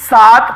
7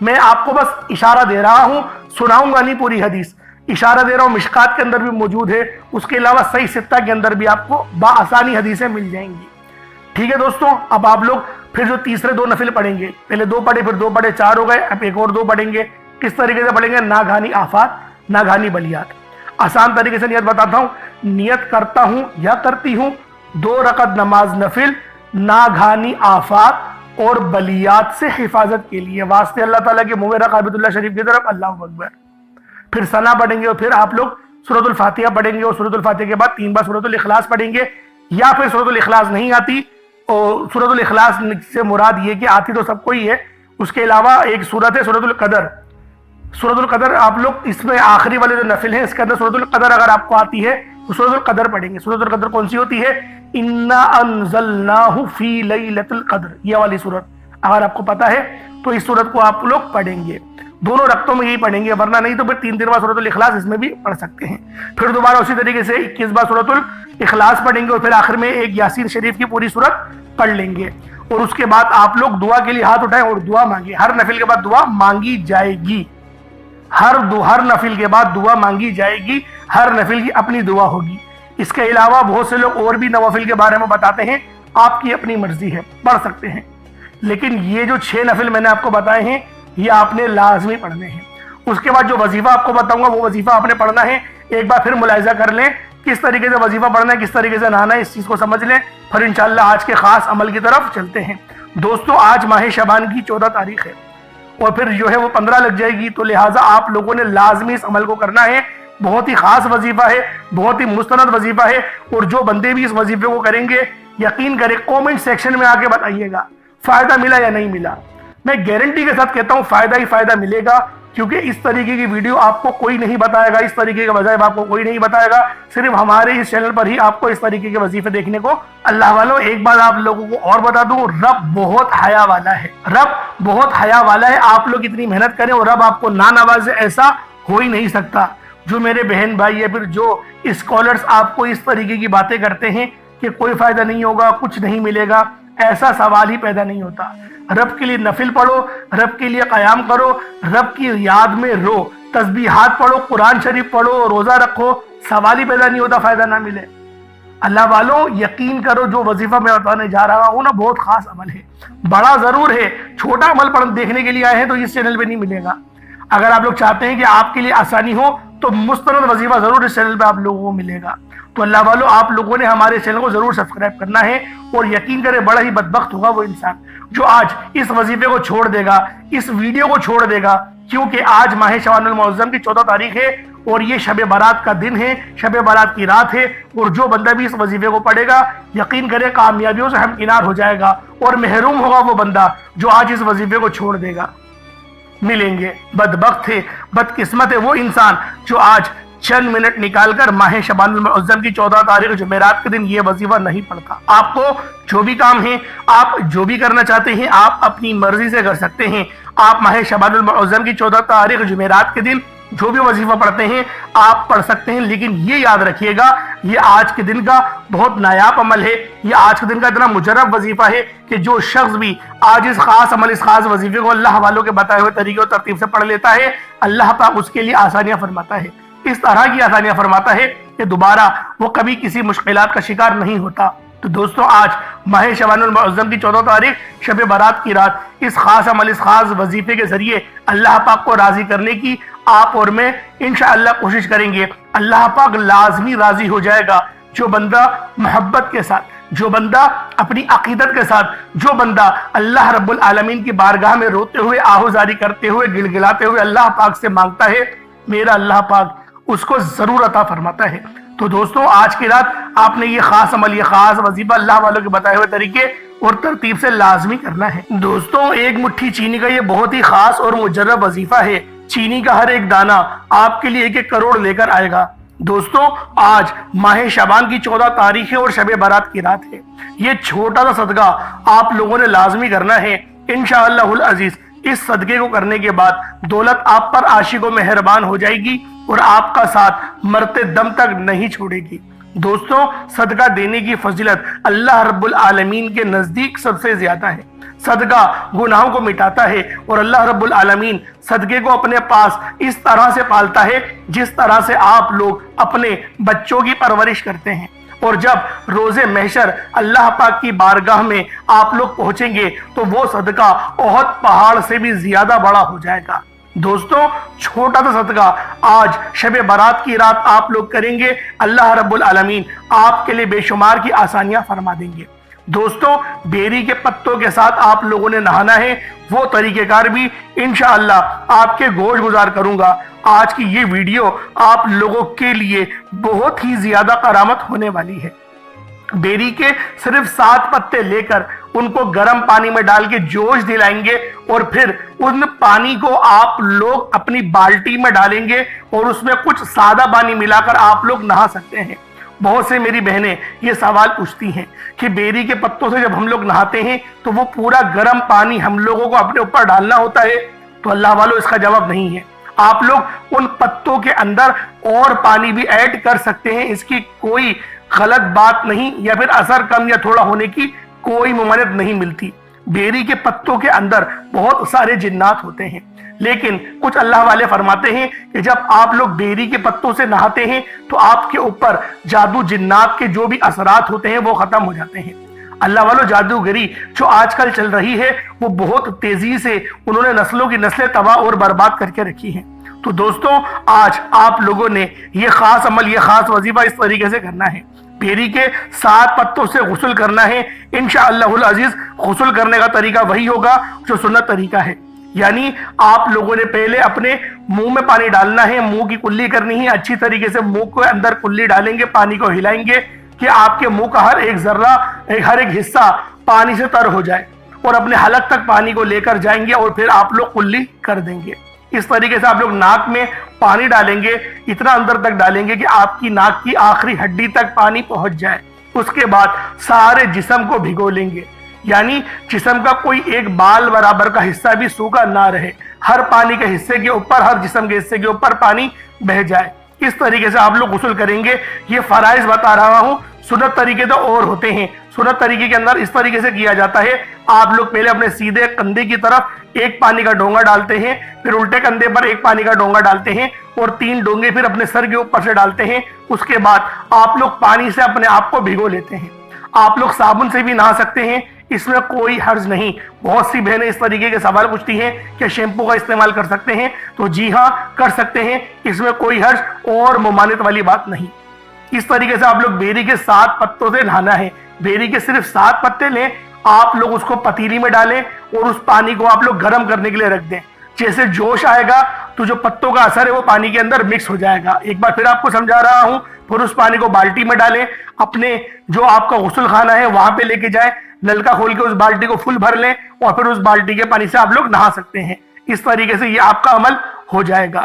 میں آپ کو بس اشارہ دے رہا ہوں، سناؤں گا نہیں پوری حدیث، اشارہ دے رہا ہوں۔ مشکات کے اندر بھی موجود ہے، اس کے علاوہ صحیح ستہ کے اندر بھی آپ کو بآسانی حدیثیں مل جائیں گی۔ ٹھیک ہے دوستوں، اب آپ لوگ پھر جو تیسرے 2 نفل پڑھیں گے، پہلے 2 پڑھے، پھر 2 پڑھے، 4 ہو گئے، اب ایک اور 2 پڑھیں گے۔ کس طریقے سے پڑھیں گے؟ ناگہانی آفات، ناگہانی بلیات۔ آسان طریقے سے نیت بتاتا ہوں، نیت کرتا ہوں یا کرتی ہوں 2 رکعت نماز نفل ناگہانی آفات اور بلیات سے حفاظت کے لیے، واسطے اللہ تعالیٰ کے مبارک کعبۃ اللہ شریف کی طرف، اللہ اکبر۔ پھر ثنا پڑھیں گے اور پھر آپ لوگ سورۃ الفاتحہ پڑھیں گے، اور سورۃ الفاتحہ کے بعد 3 بار سورۃ الاخلاص پڑھیں گے، یا پھر سورۃ الاخلاص نہیں آتی، اور سورۃ الاخلاص سے مراد یہ کہ آتی تو سب کو ہی ہے، اس کے علاوہ ایک سورت ہے سورۃ القدر۔ سورۃ القدر آپ لوگ اس میں آخری والے جو نفل ہیں اس کے اندر سورۃ القدر اگر آپ کو آتی ہے تو سورۃ القدر پڑھیں گے۔ سورۃ القدر کون سی ہوتی ہے؟ انا انزلناہ فی لیلۃ القدر، یہ والی سورت اگر آپ کو پتا ہے تو اس سورت کو آپ لوگ پڑھیں گے، دونوں رقطوں میں یہی پڑھیں گے، ورنہ نہیں تو پھر 3 بار سورۃ الاخلاص اس میں بھی پڑھ سکتے ہیں۔ پھر دوبارہ اسی طریقے سے 21 بار سورۃ الاخلاص پڑھیں گے، اور پھر آخر میں ایک یاسین شریف کی پوری سورت پڑھ لیں گے، اور اس کے بعد آپ لوگ دعا کے لیے ہاتھ اٹھائیں اور دعا مانگیں۔ ہر نفل کے بعد دعا مانگی جائے گی، ہر نفل کے بعد دعا مانگی جائے گی، ہر نفل کی اپنی دعا ہوگی۔ اس کے علاوہ بہت سے لوگ اور بھی نوافل کے بارے میں بتاتے ہیں، آپ کی اپنی مرضی ہے، پڑھ سکتے ہیں، لیکن یہ جو 6 نفل میں نے آپ کو بتائے ہیں یہ آپ نے لازمی پڑھنے ہیں۔ اس کے بعد جو وظیفہ آپ کو بتاؤں گا وہ وظیفہ آپ نے پڑھنا ہے۔ ایک بار پھر ملاحظہ کر لیں کس طریقے سے وظیفہ پڑھنا ہے، کس طریقے سے نہانا ہے، اس چیز کو سمجھ لیں، پھر انشاءاللہ آج کے خاص عمل کی طرف چلتے ہیں۔ دوستو آج ماہ شعبان کی 14 تاریخ ہے، اور پھر جو ہے وہ 15 لگ جائے گی، تو لہٰذا آپ لوگوں نے لازمی اس عمل کو کرنا ہے۔ بہت ہی خاص وظیفہ ہے، بہت ہی مستند وظیفہ ہے، اور جو بندے بھی اس وظیفے کو کریں گے یقین کریں کومنٹ سیکشن میں آ کے بتائیے گا فائدہ ملا یا نہیں ملا۔ میں گارنٹی کے ساتھ کہتا ہوں فائدہ ہی فائدہ ملے گا، کیونکہ اس طریقے کی ویڈیو آپ کو کوئی نہیں بتائے گا، اس طریقے کے وظائف آپ کو کوئی نہیں بتائے گا، صرف ہمارے اس چینل پر ہی آپ کو اس طریقے کے وظیفے دیکھنے کو۔ اللہ والوں ایک بات آپ لوگوں کو اور بتا دوں، رب بہت حیا والا ہے، رب بہت حیا والا ہے۔ آپ لوگ اتنی محنت کریں اور رب آپ کو نہ نوازے ایسا ہو ہی نہیں سکتا۔ جو میرے بہن بھائی یا پھر جو اسکالرز آپ کو اس طریقے کی باتیں کرتے ہیں کہ کوئی فائدہ نہیں ہوگا، کچھ نہیں ملے گا، ایسا سوال ہی پیدا نہیں ہوتا۔ رب کے لیے نفل پڑھو، رب کے لیے قیام کرو، رب کی یاد میں رو، تسبیحات پڑھو، قرآن شریف پڑھو، روزہ رکھو، سوال ہی پیدا نہیں ہوتا فائدہ نہ ملے۔ اللہ والوں یقین کرو جو وظیفہ میں بتانے جا رہا ہوں نا بہت خاص عمل ہے، بڑا ضرور ہے، چھوٹا عمل دیکھنے کے لیے آئے ہیں تو اس چینل پہ نہیں ملے گا۔ اگر آپ لوگ چاہتے ہیں کہ آپ کے لیے آسانی ہو تو مستند وظیفہ ضرور اس چینل پہ آپ لوگوں کو ملے گا۔ تو اللہ والوں آپ لوگوں نے ہمارے چینل کو ضرور سبسکرائب کرنا ہے، اور یقین کریں بڑا ہی بدبخت ہوگا وہ انسان جو آج اس وظیفے کو چھوڑ دے گا، اس ویڈیو کو چھوڑ دے گا، کیونکہ آج ماہ شعبان المعظم کی 14 تاریخ ہے، اور یہ شب برات کا دن ہے، شب برات کی رات ہے، اور جو بندہ بھی اس وظیفے کو پڑھے گا یقین کرے کامیابیوں سے ہمکنار ہو جائے گا، اور محروم ہوگا وہ بندہ جو آج اس وظیفے کو چھوڑ دے گا۔ ملیں گے بدبخت ہے، بدقسمت ہے وہ انسان جو آج چند منٹ نکال کر ماہ شعبان المعظم کی 14 تاریخ جمعرات کے دن یہ وظیفہ نہیں پڑھتا۔ آپ کو جو بھی کام ہے، آپ جو بھی کرنا چاہتے ہیں، آپ اپنی مرضی سے کر سکتے ہیں۔ آپ ماہ شعبان المعظم کی 14 تاریخ جمعرات کے دن جو بھی وظیفہ پڑھتے ہیں آپ پڑھ سکتے ہیں، لیکن یہ یاد رکھیے گا یہ آج کے دن کا بہت نایاب عمل ہے، یہ آج کے دن کا اتنا مجرب وظیفہ ہے کہ جو شخص بھی آج اس خاص عمل، اس خاص وظیفے کو اللہ والوں کے بتائے ہوئے طریقے اور ترتیب سے پڑھ لیتا ہے، اللہ پاک اس کے لیے آسانیاں فرماتا ہے، اس طرح کی آسانیاں فرماتا ہے کہ دوبارہ وہ کبھی کسی مشکلات کا شکار نہیں ہوتا۔ تو دوستو آج ماہ شعبان المعظم کی 14 تاریخ شب برات کی رات اس خاص عمل، اس خاص وظیفے کے ذریعے اللہ پاک کو راضی کرنے کی آپ اور میں انشاءاللہ کوشش کریں گے۔ اللہ پاک لازمی راضی ہو جائے گا جو بندہ محبت کے ساتھ، جو بندہ اپنی عقیدت کے ساتھ، جو بندہ اللہ رب العالمین کی بارگاہ میں روتے ہوئے، آہوزاری کرتے ہوئے، گڑ گڑاتے ہوئے اللہ پاک سے مانگتا ہے، میرا اللہ پاک اس کو ضرور عطا فرماتا ہے۔ تو دوستو آج کی رات آپ نے یہ خاص عمل، یہ خاص وظیفہ اللہ والوں کے بتائے ہوئے طریقے اور ترتیب سے لازمی کرنا ہے۔ دوستو ایک مٹھی چینی کا یہ بہت ہی خاص اور مجرب وظیفہ ہے، چینی کا ہر ایک دانہ آپ کے لیے 1-1 کروڑ لے کر آئے گا۔ دوستو آج ماہ شعبان کی 14 تاریخ ہے اور شب برات کی رات ہے، یہ چھوٹا سا صدقہ آپ لوگوں نے لازمی کرنا ہے انشاءاللہ العزیز۔ اس صدقے کو کرنے کے بعد دولت آپ پر عاشق و مہربان ہو جائے گی اور آپ کا ساتھ مرتے دم تک نہیں چھوڑے گی۔ دوستو صدقہ دینے کی فضیلت اللہ رب العالمین کے نزدیک سب سے زیادہ ہے۔ صدقہ گناہوں کو مٹاتا ہے اور اللہ رب العالمین صدقے کو اپنے پاس اس طرح سے پالتا ہے جس طرح سے آپ لوگ اپنے بچوں کی پرورش کرتے ہیں۔ اور جب روز محشر اللہ پاک کی بارگاہ میں آپ لوگ پہنچیں گے تو وہ صدقہ احد پہاڑ سے بھی زیادہ بڑا ہو جائے گا۔ دوستوں، چھوٹا سا صدقہ آج شب برات کی رات آپ لوگ کریں گے، اللہ رب العالمین آپ کے لیے بے شمار کی آسانیاں فرما دیں گے۔ دوستوں، بیری کے پتوں کے ساتھ آپ لوگوں نے نہانا ہے، وہ طریقہ کار بھی انشاءاللہ آپ کے گوش گزار کروں گا۔ آج کی یہ ویڈیو آپ لوگوں کے لیے بہت ہی زیادہ کرامت ہونے والی ہے۔ بیری کے صرف 7 پتے لے کر ان کو گرم پانی میں ڈال کے جوش دلائیں گے اور پھر ان پانی کو آپ لوگ اپنی بالٹی میں ڈالیں گے اور اس میں کچھ سادہ پانی ملا کر آپ لوگ نہا سکتے ہیں۔ بہت سے میری بہنیں یہ سوال پوچھتی ہیں کہ بیری کے پتوں سے جب ہم لوگ نہاتے ہیں تو وہ پورا گرم پانی ہم لوگوں کو اپنے اوپر ڈالنا ہوتا ہے؟ تو اللہ والو، اس کا جواب نہیں ہے۔ آپ لوگ ان پتوں کے اندر اور پانی بھی ایڈ کر سکتے ہیں، اس کی کوئی غلط بات نہیں، یا پھر اثر کم یا تھوڑا ہونے کی کوئی ممانعت نہیں ملتی۔ بیری کے پتوں کے اندر بہت سارے جنات ہوتے ہیں، لیکن کچھ اللہ والے فرماتے ہیں کہ جب آپ لوگ بیری کے پتوں سے نہاتے ہیں تو آپ کے اوپر جادو جنات کے جو بھی اثرات ہوتے ہیں وہ ختم ہو جاتے ہیں۔ اللہ والو، جادوگری جو آج کل چل رہی ہے وہ بہت تیزی سے انہوں نے نسلوں کی نسلیں تباہ اور برباد کر کے رکھی ہیں۔ تو دوستوں، آج آپ لوگوں نے یہ خاص عمل، یہ خاص وظیفہ اس طریقے سے کرنا ہے۔ بیری کے 7 پتوں سے غسل کرنا ہے انشاءاللہ العزیز۔ غسل کرنے کا طریقہ وہی ہوگا جو سنت طریقہ ہے، یعنی آپ لوگوں نے پہلے اپنے منہ میں پانی ڈالنا ہے، منہ کی کلی کرنی ہے، اچھی طریقے سے منہ کے اندر کلی ڈالیں گے، پانی کو ہلائیں گے کہ آپ کے منہ کا ہر ایک ذرہ، ہر ایک حصہ پانی سے تر ہو جائے، اور اپنے حلق تک پانی کو لے کر جائیں گے اور پھر آپ لوگ کلی کر دیں گے۔ اس طریقے سے آپ لوگ ناک میں پانی ڈالیں گے، اتنا اندر تک ڈالیں گے کہ آپ کی ناک کی آخری ہڈی تک پانی پہنچ جائے۔ اس کے بعد سارے جسم کو بھگو لیں گے، یعنی جسم کا کوئی ایک بال برابر کا حصہ بھی سوکھا نہ رہے، ہر پانی کے حصے کے اوپر، ہر جسم کے حصے کے اوپر پانی بہہ جائے۔ اس طریقے سے آپ لوگ غسل کریں گے۔ یہ فرائض بتا رہا ہوں، سنت طریقے تو اور ہوتے ہیں۔ سنت طریقے کے اندر اس طریقے سے کیا جاتا ہے، آپ لوگ پہلے اپنے سیدھے کندھے کی طرف ایک پانی کا ڈونگا ڈالتے ہیں، پھر الٹے کندھے پر ایک پانی کا ڈونگا ڈالتے ہیں اور 3 ڈونگے پھر اپنے سر کے اوپر سے ڈالتے ہیں۔ اس کے بعد آپ لوگ پانی سے اپنے آپ کو بھگو لیتے ہیں۔ آپ لوگ صابن سے بھی نہا سکتے ہیں، اس میں کوئی حرج نہیں۔ بہت سی بہنیں اس طریقے کے سوال پوچھتی ہیں کہ شیمپو کا استعمال کر سکتے ہیں، تو جی ہاں کر سکتے ہیں، اس میں کوئی حرج اور ممانعت والی بات نہیں۔ اس طریقے سے آپ لوگ بیری کے 7 پتوں سے نہانا ہے۔ بیری کے صرف 7 پتے لیں، آپ لوگ اس کو پتیلی میں ڈالیں اور اس پانی کو آپ لوگ گرم کرنے کے لیے رکھ دیں۔ جیسے جوش آئے گا تو جو پتوں کا اثر ہے وہ پانی کے اندر مکس ہو جائے گا۔ ایک بار پھر آپ کو سمجھا رہا ہوں، پھر اس پانی کو بالٹی میں ڈالیں، اپنے جو آپ کا غسل خانہ ہے وہاں پہ لے کے جائیں، نلکا کھول کے اس بالٹی کو فل بھر لیں اور پھر اس بالٹی کے پانی سے آپ لوگ نہا سکتے ہیں۔ اس طریقے سے یہ آپ کا عمل ہو جائے گا۔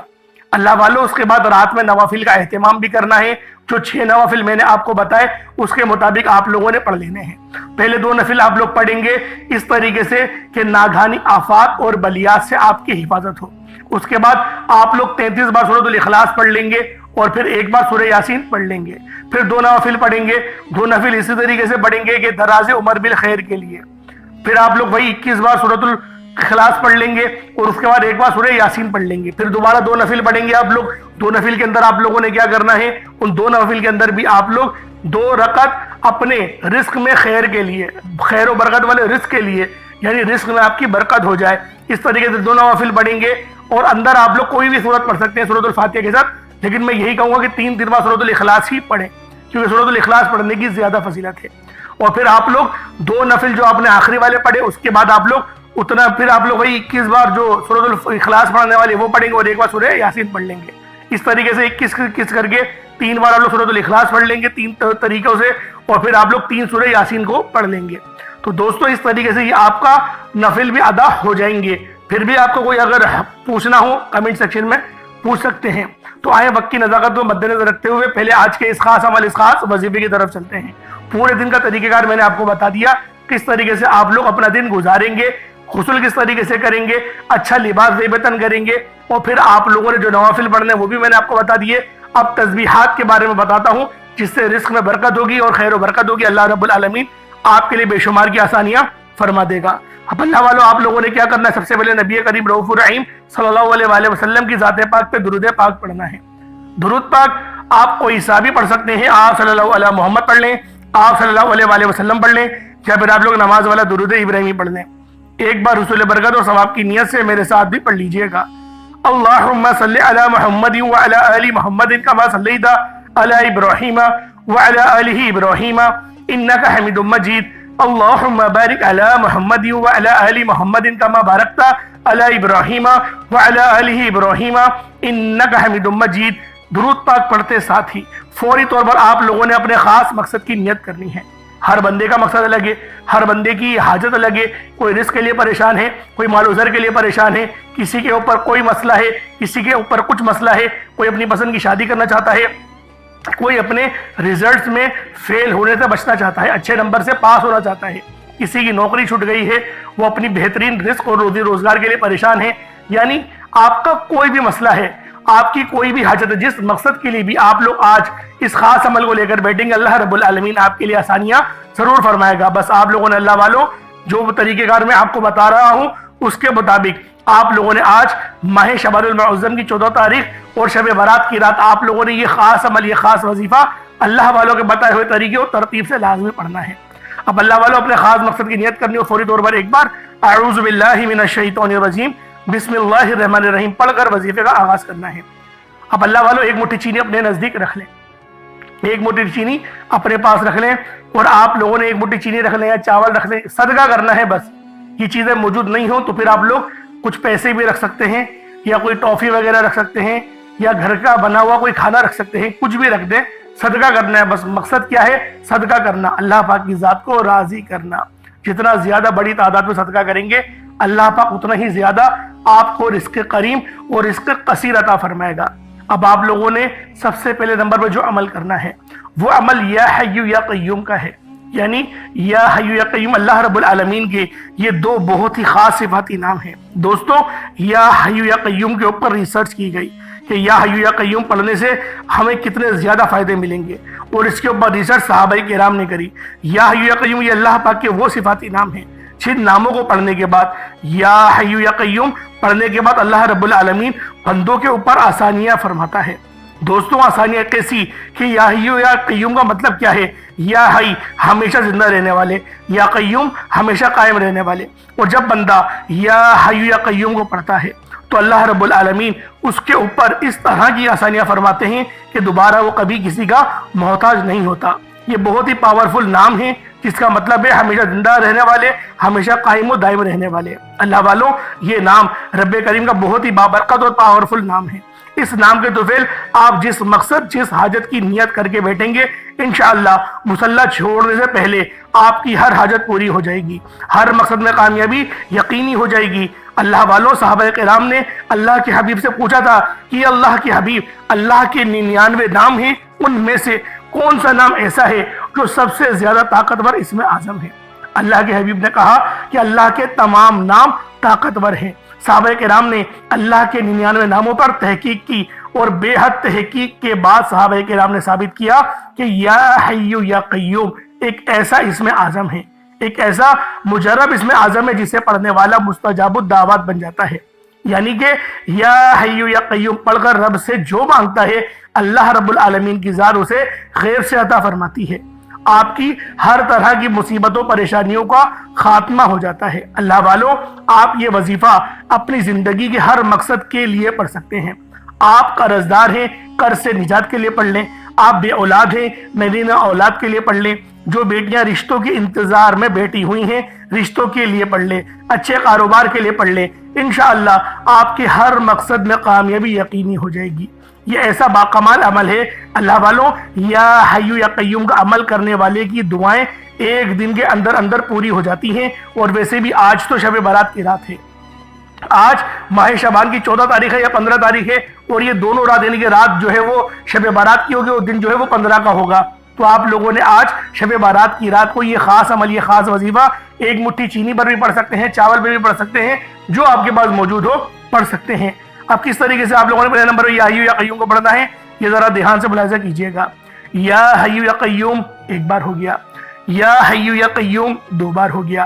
اللہ والوں، اس کے بعد رات میں نوافل کا اہتمام بھی کرنا ہے۔ جو 6 نوافل میں نے آپ کو بتائے اس کے مطابق آپ لوگوں نے پڑھ لینے ہیں۔ پہلے 2 نفل آپ لوگ پڑھیں گے اس طریقے سے کہ ناگہانی آفات اور بلیات سے آپ کی حفاظت ہو۔ اس کے بعد آپ لوگ 33 بار سورۃ الاخلاص پڑھ لیں گے اور پھر 1 بار سورہ یاسین پڑھ لیں گے۔ پھر 2 نوافل پڑھیں گے، 2 نفل اسی طریقے سے پڑھیں گے کہ دراز عمر بالخیر کے لیے۔ پھر آپ لوگ وہی 21 بار سورۃ الاخلاص پڑھ لیں گے اور اس کے بعد 1 بار سورہ یاسین پڑھ لیں گے۔ پھر دوبارہ 2 نفل پڑھیں گے آپ لوگ۔ 2 نفل کے اندر آپ لوگوں نے کیا کرنا ہے، ان 2 نفل کے اندر بھی آپ لوگ 2 رکعت اپنے رزق میں خیر کے لیے، خیر و برکت والے رزق کے لیے، یعنی رزق میں آپ کی برکت ہو جائے، اس طریقے سے 2 نوافل پڑھیں گے۔ اور اندر آپ لوگ کوئی بھی سورت پڑھ سکتے ہیں سورۃ الفاتحہ کے ساتھ، لیکن میں یہی کہوں گا کہ 3 بار سورۃ الاخلاص ہی پڑھیں، کیونکہ سورۃ الاخلاص پڑھنے کی زیادہ فضیلت ہے۔ اور پھر آپ لوگ 2 نفل جو آپ نے آخری والے پڑھے اس کے بعد آپ لوگ اتنا، پھر آپ لوگ وہی 21 بار جو سورۃ الاخلاص پڑھنے والے وہ پڑھیں گے اور 1 بار سورہ یاسین پڑھ لیں گے۔ اس طریقے سے 21 کر کے 3 بار آپ لوگ سورۃ الاخلاص پڑھ لیں گے 3 طریقوں سے، اور پھر آپ لوگ 3 سورہ یاسین کو پڑھ لیں گے۔ تو دوستو، اس طریقے سے یہ آپ کا نفل بھی ادا ہو جائیں گے۔ پھر بھی آپ کو کوئی اگر پوچھنا ہو کمنٹ سیکشن میں پوچھ سکتے ہیں۔ تو آئیں وقت کی نزاکت کو مد نظر رکھتے ہوئے پہلے آج کے اس خاص عمل، اس خاص وظیفے کی طرف چلتے ہیں۔ پورے دن کا طریقہ کار میں نے آپ کو بتا دیا، کس طریقے سے آپ لوگ اپنا دن گزاریں گے، غسل کس طریقے سے کریں گے، اچھا لباس زیبتن کریں گے، اور پھر آپ لوگوں نے جو نوافل پڑھنے وہ بھی میں نے آپ کو بتا دیے۔ اب تسبیحات کے بارے میں بتاتا ہوں جس سے رزق میں برکت ہوگی اور خیر و برکت ہوگی۔ اللہ رب العالمین آپ کے لیے بے شمار کی آسانیاں فرما دے گا۔ اب اللہ والوں آپ لوگوں نے کیا کرنا ہے؟ سب سے پہلے نبی کریم رؤوف الرحیم صلی اللہ علیہ وآلہ وسلم کی ذات پاک پہ درود پاک پڑھنا ہے۔ درود پاک آپ کوئی سا بھی پڑھ سکتے ہیں، آپ صلی اللہ علیہ محمد پڑھ لیں، آپ صلی اللہ علیہ وآلہ وسلم پڑھ لیں، یا پھر آپ لوگ نماز والا درود ابراہیمی پڑھ لیں۔ ایک بار حصول برکت اور ثواب کی نیت سے میرے ساتھ بھی پڑھ لیجئے گا۔ اللہم صلی علی محمد وعلی آل محمد کما صلیت علی ابراہیم وعلی آل ابراہیم انک حمید مجید۔ اللہم بارک علی محمد وعلی آل محمد کما بارکت علی ابراہیم وعلی آل ابراہیم انک حمید مجید۔ درود پاک پڑھتے ساتھ ہی فوری طور پر آپ لوگوں نے اپنے خاص مقصد کی نیت کرنی ہے۔ ہر بندے کا مقصد الگ ہے، ہر بندے کی حاجت الگ ہے۔ کوئی رزق کے لیے پریشان ہے، کوئی مال و زر کے لیے پریشان ہے، کسی کے اوپر کوئی مسئلہ ہے، کسی کے اوپر کچھ مسئلہ ہے، کوئی اپنی پسند کی شادی کرنا چاہتا ہے، کوئی اپنے ریزلٹس میں فیل ہونے سے بچنا چاہتا ہے، اچھے نمبر سے پاس ہونا چاہتا ہے، کسی کی نوکری چھوٹ گئی ہے، وہ اپنی بہترین رزق اور روزی روزگار کے لیے پریشان ہے۔ یعنی آپ کا کوئی بھی مسئلہ ہے، آپ کی کوئی بھی حاجت ہے، جس مقصد کے لیے بھی آپ لوگ آج اس خاص عمل کو لے کر بیٹھیں گے، اللہ رب العالمین آپ کے لیے آسانیاں ضرور فرمائے گا۔ بس آپ لوگوں نے اللہ والوں جو طریقہ کار میں آپ کو بتا رہا ہوں اس کے مطابق آپ لوگوں نے آج ماہ شعبان المعظم کی 14 تاریخ اور شب برات کی رات آپ لوگوں نے یہ خاص عمل، یہ خاص وظیفہ اللہ والوں کے بتائے ہوئے طریقے اور ترتیب سے لازمی پڑھنا ہے۔ اب اللہ والوں اپنے خاص مقصد کی نیت کرنی ہو، فوری طور پر ایک بار اعوذ باللہ من الشیطان الرجیم بسم اللہ الرحمن الرحیم پڑھ کر وظیفے کا آغاز کرنا ہے۔ اب اللہ والوں ایک مٹھی چینی اپنے نزدیک رکھ لیں، ایک مٹھی چینی اپنے پاس رکھ لیں، اور آپ لوگوں نے ایک مٹھی چینی رکھ لیں یا چاول رکھ لیں، صدقہ کرنا ہے۔ بس یہ چیزیں موجود نہیں ہوں تو پھر آپ لوگ کچھ پیسے بھی رکھ سکتے ہیں، یا کوئی ٹافی وغیرہ رکھ سکتے ہیں، یا گھر کا بنا ہوا کوئی کھانا رکھ سکتے ہیں، کچھ بھی رکھ دیں، صدقہ کرنا ہے۔ بس مقصد کیا ہے؟ صدقہ کرنا، اللہ پاک کی ذات کو راضی کرنا۔ جتنا زیادہ بڑی تعداد میں صدقہ کریں گے اللہ پاک اتنا ہی زیادہ آپ کو رزق کریم اور رزق قصیر عطا فرمائے گا۔ اب آپ لوگوں نے سب سے پہلے نمبر پر جو عمل کرنا ہے وہ عمل یا حی یا قیوم کا ہے۔ یعنی یا حی یا قیوم اللہ رب العالمین کے یہ دو بہت ہی خاص صفاتی نام ہیں۔ دوستو یا حی یا قیوم کے اوپر ریسرچ کی گئی کہ یا حی یا قیوم پڑھنے سے ہمیں کتنے زیادہ فائدے ملیں گے، اور اس کے اوپر ریسرچ صحابہ کرام نے کری۔ یا حی یا قیوم یہ اللہ پاک کے وہ صفاتی نام ہیں جن ناموں کو پڑھنے کے بعد، یا حی یا قیوم پڑھنے کے بعد اللہ رب العالمین بندوں کے اوپر آسانیاں فرماتا ہے۔ دوستوں آسانیاں کیسی کہ یا حی یا قیوم کا مطلب کیا ہے؟ یا حی ہمیشہ زندہ رہنے والے، یا قیوم ہمیشہ قائم رہنے والے۔ اور جب بندہ یا حی یا قیوم کو پڑھتا ہے تو اللہ رب العالمین اس کے اوپر اس طرح کی آسانیاں فرماتے ہیں کہ دوبارہ وہ کبھی کسی کا محتاج نہیں ہوتا۔ یہ بہت ہی پاورفل نام ہے جس کا مطلب ہے ہمیشہ زندہ رہنے والے، ہمیشہ قائم و دائم رہنے والے۔ اللہ والوں یہ نام رب کریم کا بہت ہی بابرکت اور پاورفل نام ہے۔ اس نام کے توفیل آپ جس مقصد، جس حاجت کی نیت کر کے بیٹھیں گے انشاءاللہ مصلی چھوڑنے سے پہلے آپ کی ہر حاجت پوری ہو جائے گی، ہر مقصد میں کامیابی یقینی ہو جائے گی۔ اللہ والوں صحابہ کرام نے اللہ کے حبیب سے پوچھا تھا کہ اللہ کے حبیب اللہ کے 99 نام ہیں، ان میں سے کون سا نام ایسا ہے جو سب سے زیادہ طاقتور اسم اعظم ہے؟ اللہ کے حبیب نے کہا کہ اللہ کے تمام نام طاقتور ہیں۔ صحابہ کرام نے اللہ کے 99 ناموں پر تحقیق کی، اور بے حد تحقیق کے بعد صحابہ کرام نے ثابت کیا کہ یا حی یا قیوم ایک ایسا اسم اعظم ہے، ایک ایسا مجرب اسم اعظم ہے جسے پڑھنے والا مستجاب الدعوات بن جاتا ہے۔ یعنی کہ یا حی یا قیوم پڑھ کر رب سے جو مانگتا ہے اللہ رب العالمین کی ذات اسے غیب سے عطا فرماتی ہے، آپ کی ہر طرح کی مصیبتوں پریشانیوں کا خاتمہ ہو جاتا ہے۔ اللہ والوں آپ یہ وظیفہ اپنی زندگی کے ہر مقصد کے لیے پڑھ سکتے ہیں۔ آپ قرض دار ہیں، قرض سے نجات کے لیے پڑھ لیں۔ آپ بے اولاد ہیں، نرینہ اولاد کے لیے پڑھ لیں۔ جو بیٹیاں رشتوں کے انتظار میں بیٹھی ہوئی ہیں رشتوں کے لیے پڑھ لیں۔ اچھے کاروبار کے لیے پڑھ لیں، انشاءاللہ آپ کے ہر مقصد میں کامیابی یقینی ہو جائے گی۔ یہ ایسا باکمال عمل ہے اللہ والوں، یا حی یا قیوم کا عمل کرنے والے کی دعائیں ایک دن کے اندر اندر پوری ہو جاتی ہیں۔ اور ویسے بھی آج تو شب برات کی رات ہے، آج ماہ شعبان کی 14 تاریخ ہے یا 15 تاریخ ہے، اور یہ دونوں رات یعنی کہ رات جو ہے وہ شب برات کی ہوگی اور دن جو ہے وہ 15 کا ہوگا۔ تو آپ لوگوں نے آج شب برات کی رات کو یہ خاص عمل، یہ خاص وظیفہ ایک مٹھی چینی پر بھی پڑھ سکتے ہیں، چاول پہ بھی پڑھ سکتے ہیں، جو آپ کے پاس موجود ہو پڑھ سکتے ہیں۔ اب کس طریقے سے آپ لوگوں نے پہلے نمبر یا حی یا قیوم کو پڑھنا ہے یہ ذرا دھیان سے ملاحظہ کیجئے گا۔ یا حی یا قیوم ایک بار ہو گیا، یا حی یا قیوم 2 بار ہو گیا،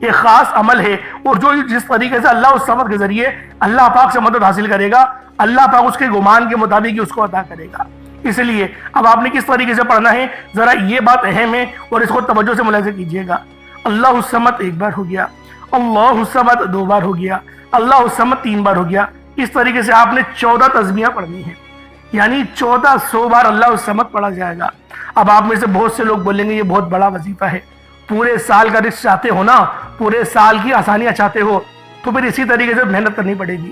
ایک خاص عمل ہے، اور جو جس طریقے سے اللہ اس صمد کے ذریعے اللہ پاک سے مدد حاصل کرے گا، اللہ پاک اس کے گمان کے مطابق ہی اس کو عطا کرے گا۔ اس لیے اب آپ نے کس طریقے سے پڑھنا ہے، ذرا یہ بات اہم ہے اور اس کو توجہ سے ملاحظہ کیجئے گا۔ اللہ الصمد ایک بار ہو گیا، اللہ الصمد دو بار ہو گیا، اللہ الصمد تین بار ہو گیا۔ اس طریقے سے آپ نے 14 تسبیحیں پڑھنی ہیں، یعنی 1400 بار اللہ الصمد پڑھا جائے گا۔ اب آپ میں سے بہت سے لوگ بولیں گے یہ بہت بڑا وظیفہ ہے، پورے سال کا رزق چاہتے ہو نا، پورے سال کی آسانیاں چاہتے ہو تو پھر اسی طریقے سے محنت کرنی پڑے گی۔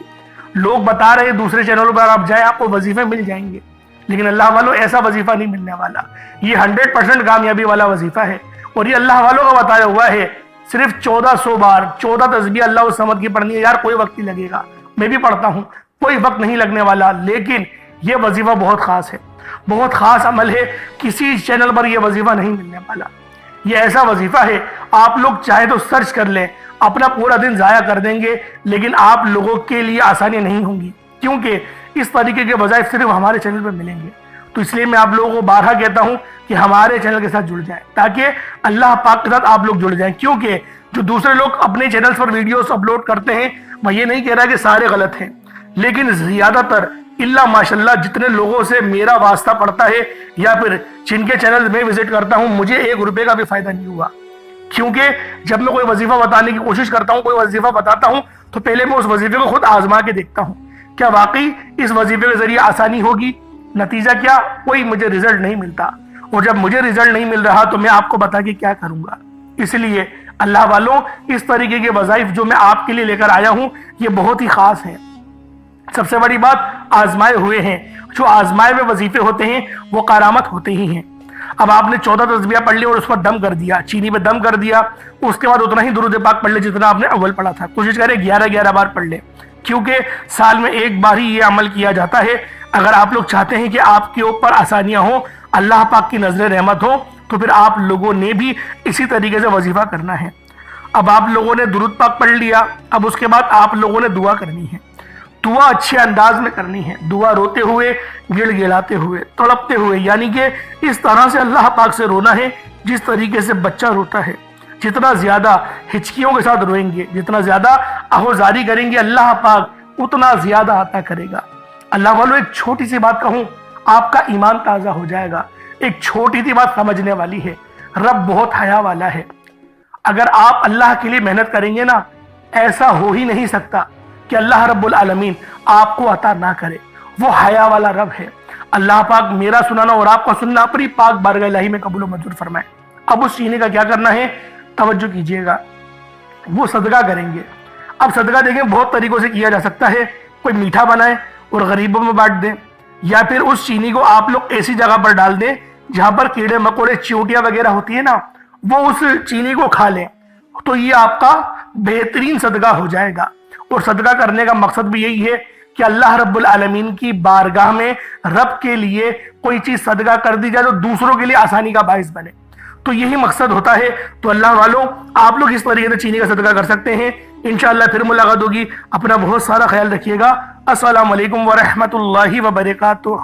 لوگ بتا رہے ہیں دوسرے چینلوں پر آپ جائیں آپ کو وظیفے مل جائیں گے، لیکن اللہ والوں ایسا وظیفہ نہیں ملنے والا۔ یہ 100% کامیابی والا وظیفہ ہے، اور یہ اللہ والوں کا بتایا ہوا ہے۔ صرف 1400 بار 14 تسبیح اللہ الصمد کی پڑھنی ہے۔ یار کوئی وقت نہیں لگے گا، میں بھی پڑھتا ہوں، کوئی وقت نہیں لگنے والا، لیکن یہ وظیفہ بہت خاص ہے، بہت خاص عمل ہے، کسی چینل پر یہ وظیفہ نہیں ملنے والا۔ یہ ایسا وظیفہ ہے، آپ لوگ چاہے تو سرچ کر لیں، اپنا پورا دن ضائع کر دیں گے، لیکن آپ لوگوں کے لیے آسانی نہیں ہوں گی، کیونکہ اس طریقے کے وظائف صرف ہمارے چینل پر ملیں گے۔ تو اس لیے میں آپ لوگوں کو بارہا کہتا ہوں کہ ہمارے چینل کے ساتھ جڑ جائیں، تاکہ اللہ پاک کے ساتھ آپ لوگ جڑ جائیں، کیونکہ جو دوسرے لوگ اپنے چینلز پر ویڈیوز اپلوڈ کرتے ہیں، میں یہ نہیں کہہ رہا کہ سارے غلط ہیں، لیکن زیادہ تر اللہ ماشاءاللہ جتنے لوگوں سے میرا واسطہ پڑتا ہے یا پھر جن کے چینل میں وزٹ کرتا ہوں، مجھے 1 روپے کا بھی فائدہ نہیں ہوا، کیونکہ جب میں کوئی وظیفہ بتانے کی کوشش کرتا ہوں، کوئی وظیفہ بتاتا ہوں، تو پہلے میں اس وظیفے کو خود آزما کے دیکھتا ہوں، کیا واقعی اس وظیفے کے ذریعے آسانی ہوگی؟ نتیجہ کیا؟ کوئی مجھے رزلٹ نہیں ملتا، اور جب مجھے رزلٹ نہیں مل رہا تو میں آپ کو بتا کے کیا کروں گا؟ اس لیے اللہ والوں، اس طریقے کے وظائف جو میں آپ کے لیے لے کر آیا ہوں یہ بہت ہی خاص ہیں۔ سب سے بڑی بات آزمائے ہوئے ہیں، جو آزمائے ہوئے وظیفے ہوتے ہیں وہ کرامت ہوتے ہی ہیں۔ اب آپ نے 14 تسبیحیں پڑھ لی اور اس پر دم کر دیا، چینی پہ دم کر دیا، اس کے بعد اتنا ہی درود پاک پڑھ لے جتنا آپ نے اول پڑھا تھا۔ کوشش کریں 11 بار پڑھ لیں، کیونکہ سال میں ایک بار ہی یہ عمل کیا جاتا ہے۔ اگر آپ لوگ چاہتے ہیں کہ آپ کے اوپر آسانیاں ہوں، اللہ پاک کی نظر رحمت ہو، تو پھر آپ لوگوں نے بھی اسی طریقے سے وظیفہ کرنا ہے۔ اب آپ لوگوں نے درود پاک پڑھ لیا، اب اس کے بعد آپ لوگوں نے دعا کرنی ہے۔ دعا اچھے انداز میں کرنی ہے، دعا روتے ہوئے، گڑ گڑاتے ہوئے، تڑپتے ہوئے، یعنی کہ اس طرح سے اللہ پاک سے رونا ہے جس طریقے سے بچہ روتا ہے۔ جتنا زیادہ ہچکیوں کے ساتھ روئیں گے، جتنا زیادہ آہوزاری کریں گے، اللہ پاک اتنا زیادہ عطا کرے گا۔ اللہ والوں ایک چھوٹی سی بات کہوں، آپ کا ایمان تازہ ہو جائے گا۔ ایک چھوٹی سی بات سمجھنے والی ہے، رب بہت حیا والا ہے۔ اگر آپ اللہ کے لیے محنت کریں گے نا، ایسا ہو ہی نہیں سکتا کہ اللہ رب العالمین آپ کو عطا نہ کرے۔ وہ حیا والا رب ہے۔ اللہ پاک میرا سنانا اور آپ کا سننا اپنی پاک بارگاہ الہی میں قبول و منظور فرمائے۔ اب اس چینی کا کیا کرنا ہے، توجہ کیجئے گا، وہ صدقہ کریں گے۔ اب صدقہ دیکھیں بہت طریقوں سے کیا جا سکتا ہے، کوئی میٹھا بنائے اور غریبوں میں بانٹ دیں، یا پھر اس چینی کو آپ لوگ ایسی جگہ پر ڈال دیں جہاں پر کیڑے مکوڑے چیونٹیاں وغیرہ ہوتی ہیں نا، وہ اس چینی کو کھا لیں، تو یہ آپ کا بہترین صدقہ ہو جائے گا۔ اور صدقہ کرنے کا مقصد بھی یہی ہے کہ اللہ رب العالمین کی بارگاہ میں رب کے لیے کوئی چیز صدقہ کر دی جائے تو دوسروں کے لیے آسانی کا باعث بنے، تو یہی مقصد ہوتا ہے۔ تو اللہ والوں آپ لوگ اس طریقے سے چینی کا صدقہ کر سکتے ہیں۔ انشاءاللہ پھر ملاقات ہوگی، اپنا بہت سارا خیال رکھیے گا۔ السلام علیکم ورحمۃ اللہ وبرکاتہ۔